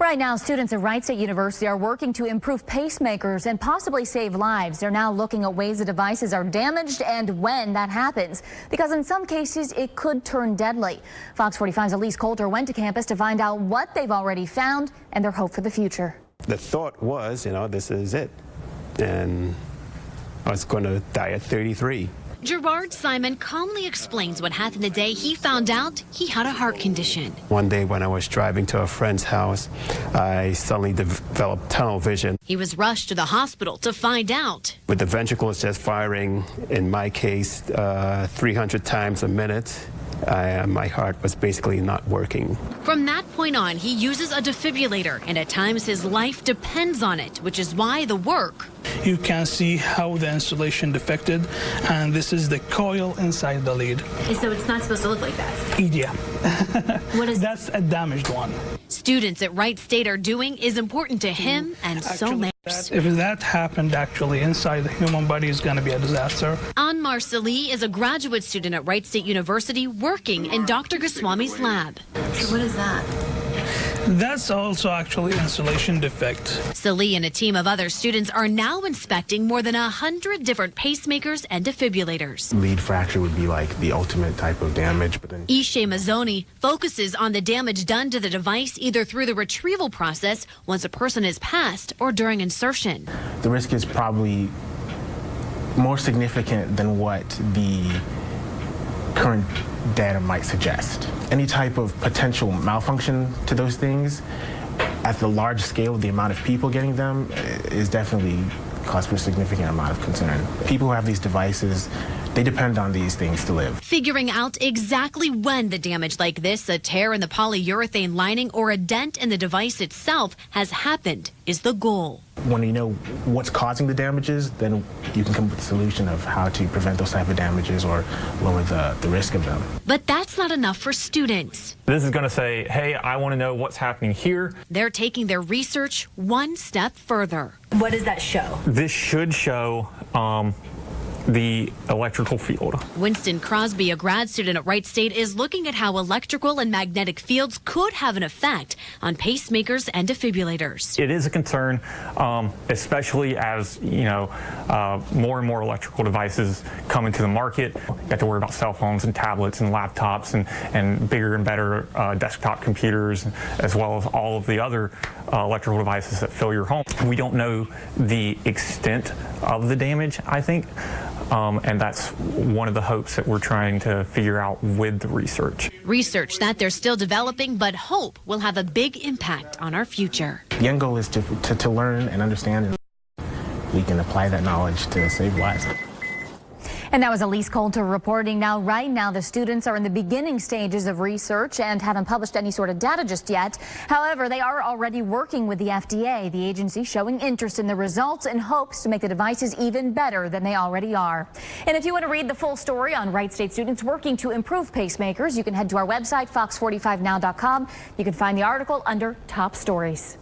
Right now, students at Wright State University are working to improve pacemakers and possibly save lives. They're now looking at ways the devices are damaged and when that happens, because in some cases it could turn deadly. Fox 45's Elise Coulter went to campus to find out what they've already found and their hope for the future. The thought was, this is it. And I was going to die at 33. Gerard Simon calmly explains what happened the day he found out he had a heart condition. One day when I was driving to a friend's house, I suddenly developed tunnel vision. He was rushed to the hospital to find out. With the ventricles just firing, in my case, 300 times a minute, my heart was basically not working. From that point on, he uses a defibrillator, and at times his life depends on it, which is why the work. You can see how the insulation defected, and this is the coil inside the lead. So it's not supposed to look like that? Yeah. What is That's a damaged one. Students at Wright State are doing is important to him and so many. If that happened actually inside the human body, is going to be a disaster. Anmar Salih is a graduate student at Wright State University working in Dr. Goswami's lab. So what is that? That's also actually insulation defect. Salih and a team of other students are now inspecting more than 100 different pacemakers and defibrillators. Lead fracture would be like the ultimate type of damage, but then Ishay Mazzoni focuses on the damage done to the device either through the retrieval process once a person is passed or during insertion. the risk is probably more significant than what the current data might suggest. Any type of potential malfunction to those things at the large scale, the amount of people getting them is definitely cause for a significant amount of concern. People who have these devices, they depend on these things to live. Figuring out exactly when the damage like this, a tear in the polyurethane lining or a dent in the device itself, has happened is the goal. When you know what's causing the damages, then you can come up with a solution of how to prevent those type of damages or lower the risk of them. But that's not enough for students. This is going to say, hey, I want to know what's happening here. They're taking their research one step further. What does that show? This should show the electrical field. Winston Crosby, a grad student at Wright State, is looking at how electrical and magnetic fields could have an effect on pacemakers and defibrillators. It is a concern, especially as, more and more electrical devices come into the market. You have to worry about cell phones and tablets and laptops and bigger and better desktop computers, as well as all of the other electrical devices that fill your home. We don't know the extent of the damage, I think. And that's one of the hopes that we're trying to figure out with the research. Research that they're still developing, but hope will have a big impact on our future. The end goal is to learn and understand, and we can apply that knowledge to save lives. And that was Elise Coulter reporting. Right now, the students are in the beginning stages of research and haven't published any sort of data just yet. However, they are already working with the FDA, the agency showing interest in the results and hopes to make the devices even better than they already are. And if you want to read the full story on Wright State students working to improve pacemakers, you can head to our website, fox45now.com. You can find the article under Top Stories.